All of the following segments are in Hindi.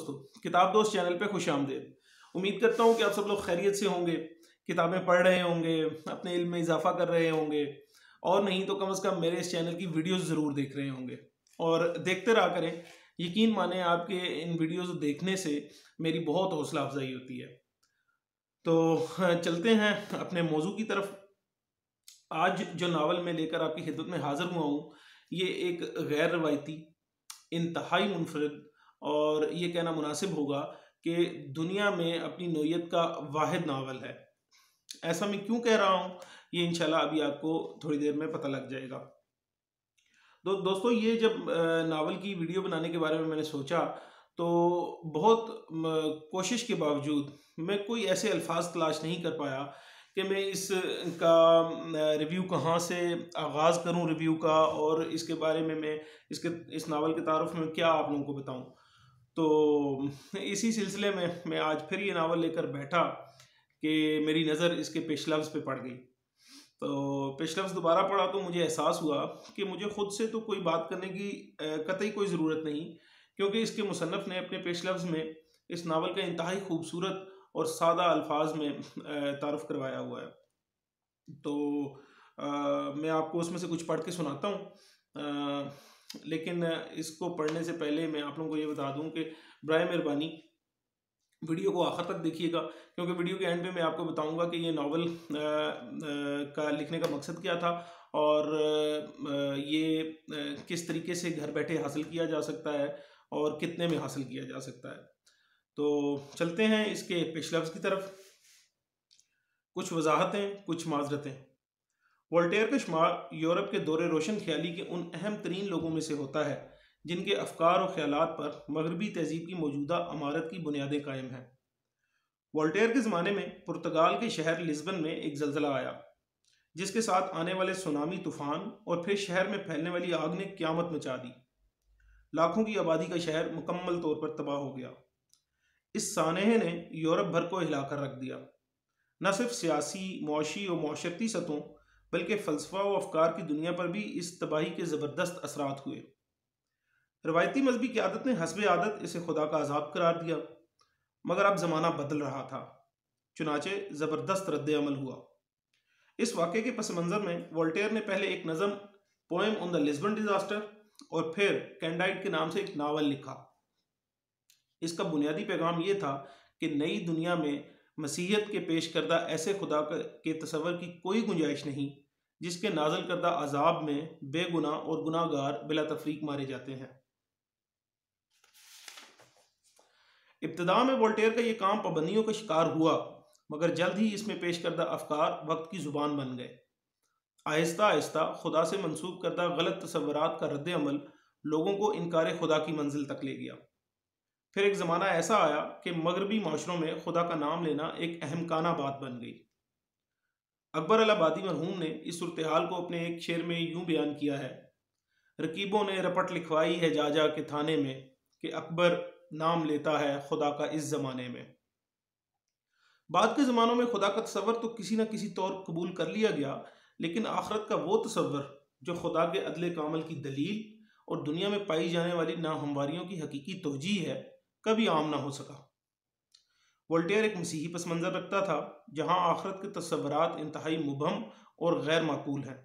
दोस्तों, किताब दोस्त चैनल पे खुश आमदीद। उम्मीद करता हूँ कि आप सब लोग खैरियत से होंगे, किताबें पढ़ रहे होंगे, अपने इल्म में इजाफा कर रहे होंगे और नहीं तो कम से कम मेरे इस चैनल की वीडियोस ज़रूर देख रहे होंगे और देखते रहा करें। यकीन माने आपके इन वीडियोस देखने से मेरी बहुत हौसला अफजाई होती है। तो चलते हैं अपने मौजू की तरफ। आज जो नावल मैं लेकर आपकी खिदमत में हाजिर हुआ हूँ, ये एक गैर रवायती, इंतहाई मुनफरिद और ये कहना मुनासिब होगा कि दुनिया में अपनी नौयत का वाहिद नावल है। ऐसा मैं क्यों कह रहा हूँ, ये इंशाल्लाह अभी आपको थोड़ी देर में पता लग जाएगा। दोस्तों, ये जब नावल की वीडियो बनाने के बारे में मैंने सोचा तो बहुत कोशिश के बावजूद मैं कोई ऐसे अल्फाज तलाश नहीं कर पाया कि मैं इसका रिव्यू कहाँ से आगाज़ करूँ रिव्यू का और इसके बारे में मैं इस नावल के तारुफ में क्या आप लोगों को बताऊँ। तो इसी सिलसिले में मैं आज फिर ये नावल लेकर बैठा कि मेरी नज़र इसके पेश लफ्ज़ पे पड़ गई। तो पेश लफ्ज़ दोबारा पढ़ा तो मुझे एहसास हुआ कि मुझे ख़ुद से तो कोई बात करने की कतई कोई ज़रूरत नहीं, क्योंकि इसके मुसन्नफ़ ने अपने पेश लफ्ज़ में इस नावल का इंतहाई खूबसूरत और सादा अल्फाज में तारुफ करवाया हुआ है। तो मैं आपको उसमें से कुछ पढ़ के सुनाता हूँ, लेकिन इसको पढ़ने से पहले मैं आप लोगों को ये बता दूँ कि बराए मेहरबानी वीडियो को आखिर तक देखिएगा, क्योंकि वीडियो के एंड पे मैं आपको बताऊंगा कि ये नावल का लिखने का मकसद क्या था और ये किस तरीके से घर बैठे हासिल किया जा सकता है और कितने में हासिल किया जा सकता है। तो चलते हैं इसके पेश लफ्ज़ की तरफ। कुछ वजाहतें, कुछ माजरतें। वोल्टेयर का शुमार यूरोप के दौरे रोशन ख्याली के उन अहम तरीन लोगों में से होता है जिनके अफकार और ख्यालात पर मगरबी तहजीब की मौजूदा अमारत की बुनियादें कायम हैं। वोल्टेयर के ज़माने में पुर्तगाल के शहर लिस्बन में एक ज़लज़ला आया, जिसके साथ आने वाले सुनामी तूफ़ान और फिर शहर में फैलने वाली आग ने क़यामत मचा दी। लाखों की आबादी का शहर मुकम्मल तौर पर तबाह हो गया। इस सानहे ने यूरोप भर को हिलाकर रख दिया। न सिर्फ सियासी, मुआशी और माशरती सतहों बल्कि फ़लसफ़ा व अफकार की दुनिया पर भी इस तबाही के ज़बरदस्त असरात हुए। रवायती मजहबी क़यादत ने हस्बे आदत इसे खुदा का अजाब करार दिया, मगर अब ज़माना बदल रहा था, चुनाचे ज़बरदस्त रद्द अमल हुआ। इस वाक़े के पस मंज़र में वोल्टेयर ने पहले एक नज़म poem on the Lisbon disaster और फिर कैंडाइड के नाम से एक नावल लिखा। इसका बुनियादी पैगाम ये था कि नई दुनिया में मसीहत के पेश करदा ऐसे खुदा के तसव्वुर की कोई गुंजाइश नहीं जिसके नाज़िल करदा अजाब में बेगुनाह और गुनाहगार बिला तफरीक मारे जाते हैं। इब्तिदा में वोल्टेयर का ये काम पाबंदियों का शिकार हुआ, मगर जल्द ही इसमें पेश करदा अफकार वक्त की ज़ुबान बन गए। आहिस्ता आहिस्ता खुदा से मंसूब करदा गलत तसव्वुरात का रद्द अमल लोगों को इनकार खुदा की मंजिल तक ले गया। फिर एक ज़माना ऐसा आया कि मगरबी माशरों में खुदा का नाम लेना एक अहमकाना बात बन गई। अकबर अल-आबादी मरहूम ने इस सूरत हाल को अपने एक शेर में यूं बयान किया है: रकीबों ने रपट लिखवाई है जा जा के थाने में कि अकबर नाम लेता है खुदा का इस ज़माने में। बाद के ज़मानों में खुदा का तसव्वुर तो किसी न किसी तौर कबूल कर लिया गया, लेकिन आखिरत का वो तसव्वुर जो खुदा के अदले कामल की दलील और दुनिया में पाई जाने वाली नाहमवारियों की हकीकी तौजीह है, कभी आम ना हो सका। वोल्टेयर एक मसीही पस मंज़र रखता था जहाँ आखिरत के तसव्वुरात इंतहाई मुबहम और गैर माकूल हैं,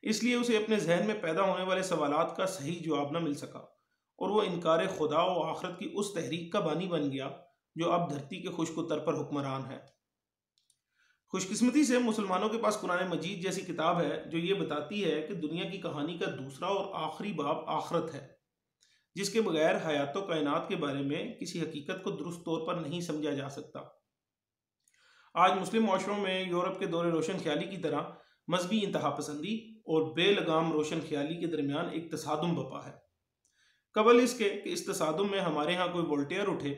इसलिए उसे अपने जहन में पैदा होने वाले सवालात का सही जवाब न मिल सका और वह इनकार खुदा और आखिरत की उस तहरीक का बानी बन गया जो अब धरती के खुश्क-उ-तर पर हुक्मरान है। खुशकिस्मती से मुसलमानों के पास कुरान मजीद जैसी किताब है जो ये बताती है कि दुनिया की कहानी का दूसरा और आखिरी बाब आखिरत है, जिसके बगैर हयात व कायनात के बारे में किसी हकीकत को दुरुस्त तौर पर नहीं समझा जा सकता। आज मुस्लिम माशरों में यूरोप के दौरे रोशन ख्याली की तरह मजहबी इंतहा पसंदी और बेलगाम रोशन ख्याली के दरमियान एक तसादुम बपा है। कबल इसके कि इस तसादुम में हमारे यहाँ कोई वोल्टेयर उठे,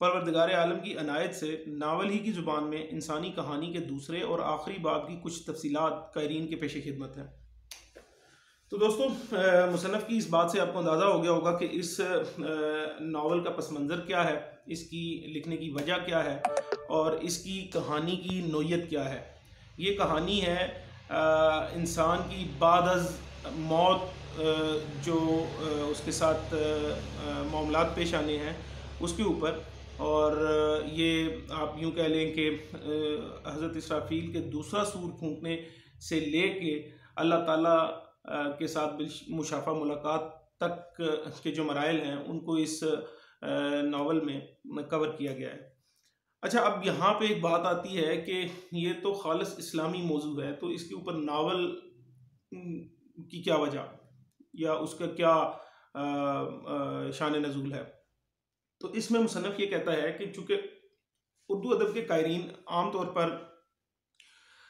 परवरदिगार आलम की अनायत से नावल ही की ज़ुबान में इंसानी कहानी के दूसरे और आखिरी बाब की कुछ तफसीलात कायरीन के पेश खिदमत हैं। तो दोस्तों, मुसन्नफ़ की इस बात से आपको अंदाज़ा हो गया होगा कि इस नावल का पस मंज़र क्या है, इसकी लिखने की वजह क्या है और इसकी कहानी की नोयत क्या है। ये कहानी है इंसान की बाद अज़ मौत जो उसके साथ मामलात पेश आने हैं उसके ऊपर। और ये आप यूँ कह लें कि हज़रत इसराफील के दूसरा सूर फूंकने से लेके अल्लाह ताला के साथ मुशाफा मुलाकात तक के जो मराइल हैं उनको इस नावल में कवर किया गया है। अच्छा, अब यहाँ पे एक बात आती है कि ये तो खालिस इस्लामी मौजू है, तो इसके ऊपर नावल की क्या वजह या उसका क्या शान नज़ूल है। तो इसमें मुसन्नफ़ ये कहता है कि चूँकि उर्दू अदब के कायरीन आम तौर पर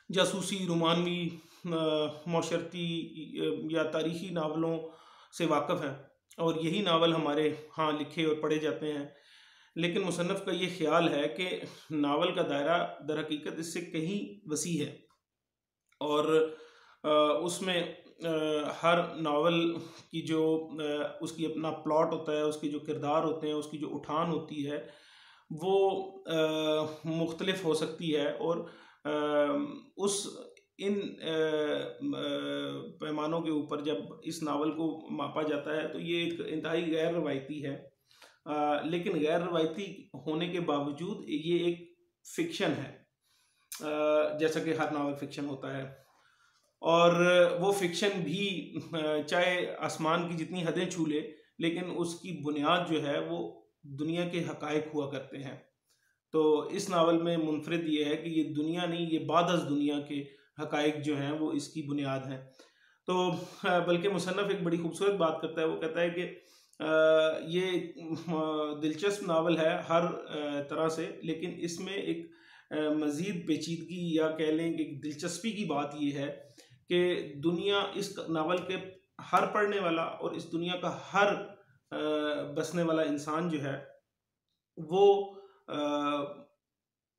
जासूसी, रोमानवी, माशरती या तारीख़ी नावलों से वाक़फ़ हैं और यही नावल हमारे यहाँ लिखे और पढ़े जाते हैं। लेकिन मुसन्नफ़ का ये ख़्याल है कि नावल का दायरा दर हकीकत इससे कहीं वसी है और उसमें हर नावल की जो उसकी अपना प्लॉट होता है, उसके जो किरदार होते हैं, उसकी जो उठान होती है, वो मुख्तलिफ हो सकती है और उस इन पैमानों के ऊपर जब इस नावल को मापा जाता है तो ये एक इंतहाई गैर रवायती है। लेकिन गैर रवायती होने के बावजूद ये एक फ़िक्शन है, जैसा कि हर नावल फ़िक्शन होता है। और वो फ़िक्शन भी चाहे आसमान की जितनी हदें छू ले, लेकिन उसकी बुनियाद जो है वो दुनिया के हक़ाइक़ हुआ करते हैं। तो इस नावल में मुनफरिद ये है कि ये दुनिया नहीं, ये बादज़ दुनिया के हक़ाइक़ जो हैं वो इसकी बुनियाद हैं। तो बल्कि मुसन्नफ़ एक बड़ी खूबसूरत बात करता है, वो कहता है कि ये दिलचस्प नावल है हर तरह से, लेकिन इसमें एक मज़ीद पेचीदगी या कह लें कि दिलचस्पी की बात ये है कि दुनिया, इस नावल के हर पढ़ने वाला और इस दुनिया का हर बसने वाला इंसान जो है वो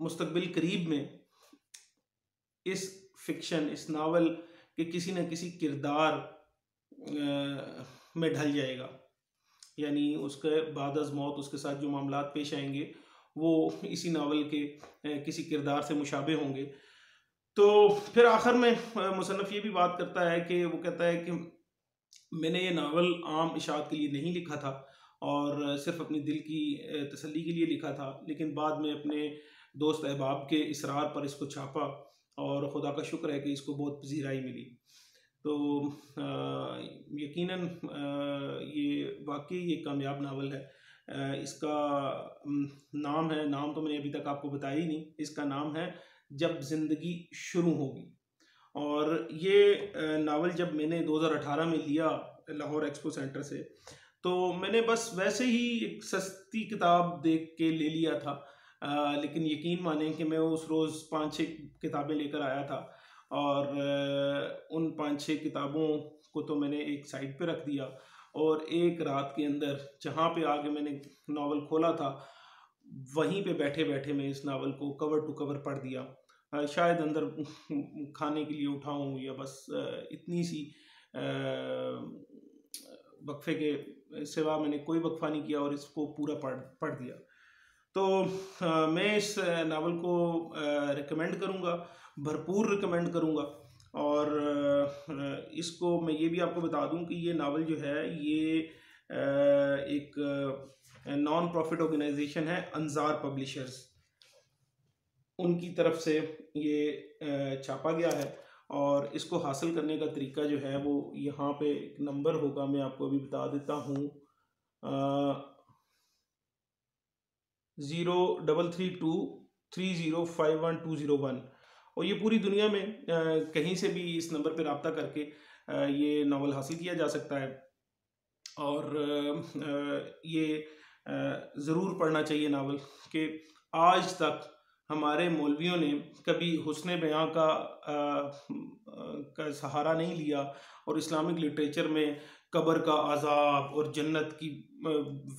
मुस्तकबिल करीब में इस फ़िक्शन, इस नावल के किसी न किसी किरदार में ढल जाएगा। यानी उसके बाद अज़ मौत उसके साथ जो मामलात पेश आएंगे वो इसी नावल के किसी किरदार से मुशाबे होंगे। तो फिर आखिर में मुसन्नफ़ ये भी बात करता है कि वो कहता है कि मैंने ये नावल आम इशाअत के लिए नहीं लिखा था और सिर्फ़ अपनी दिल की तसल्ली के लिए लिखा था, लेकिन बाद में अपने दोस्त अहबाब के इसरार पर इसको छापा और खुदा का शुक्र है कि इसको बहुत पज़ीराई मिली। तो यकीनन ये वाकई ये कामयाब नावल है। इसका नाम तो मैंने अभी तक आपको बताया ही नहीं। इसका नाम है जब ज़िंदगी शुरू होगी। और ये नावल जब मैंने 2018 में लिया लाहौर एक्सपो सेंटर से, तो मैंने बस वैसे ही एक सस्ती किताब देख के ले लिया था। लेकिन यकीन मानें कि मैं उस रोज़ 5-6 किताबें लेकर आया था और उन 5-6 किताबों को तो मैंने एक साइड पे रख दिया और एक रात के अंदर जहाँ पे आके मैंने नावल खोला था, वहीं पे बैठे बैठे मैं इस नावल को कवर टू कवर पढ़ दिया। शायद अंदर खाने के लिए उठाऊँ या बस इतनी सी वक्फे के सिवा मैंने कोई वक्फा नहीं किया और इसको पूरा पढ़ दिया। तो मैं इस नावल को रिकमेंड करूँगा, भरपूर रिकमेंड करूँगा। और इसको मैं ये भी आपको बता दूँ कि ये नावल जो है ये एक नॉन प्रॉफिट ऑर्गेनाइजेशन है, अंजार पब्लिशर्स, उनकी तरफ से ये छापा गया है। और इसको हासिल करने का तरीका जो है वो यहाँ पे एक नंबर होगा, मैं आपको अभी बता देता हूँ, 03323051 और ये पूरी दुनिया में कहीं से भी इस नंबर पर रब्ता करके ये नावल हासिल किया जा सकता है। और ये ज़रूर पढ़ना चाहिए नावल कि आज तक हमारे मौलवियों ने कभी हुस्न बयां का सहारा नहीं लिया और इस्लामिक लिटरेचर में कब्र का अज़ाब और जन्नत की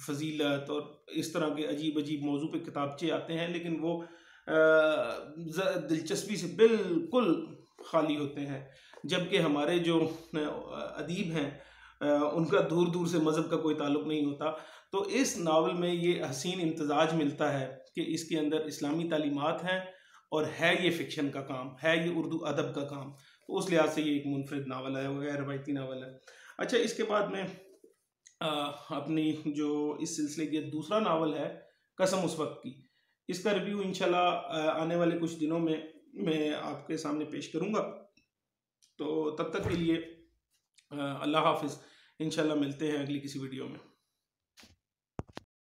फजीलत और इस तरह के अजीब अजीब मौजू पे किताबचे आते हैं, लेकिन वो दिलचस्पी से बिल्कुल खाली होते हैं। जबकि हमारे जो अदीब हैं उनका दूर दूर से मज़हब का कोई ताल्लुक़ नहीं होता। तो इस नावल में ये हसीन इम्तजाज मिलता है कि इसके अंदर इस्लामी तालीमात हैं और है ये फ़िक्शन का काम, है ये उर्दू अदब का काम। तो उस लिहाज से ये एक मुनफरिद नावल है, गैर रवायती नावल है। अच्छा, इसके बाद में अपनी जो इस सिलसिले की दूसरा नावल है कसम उस वक्त की। इसका रिव्यू इंशाल्लाह आने वाले कुछ दिनों में मैं आपके सामने पेश करूँगा। तो तब तक के लिए अल्लाह हाफिज़। इंशाल्लाह मिलते हैं अगली किसी वीडियो में।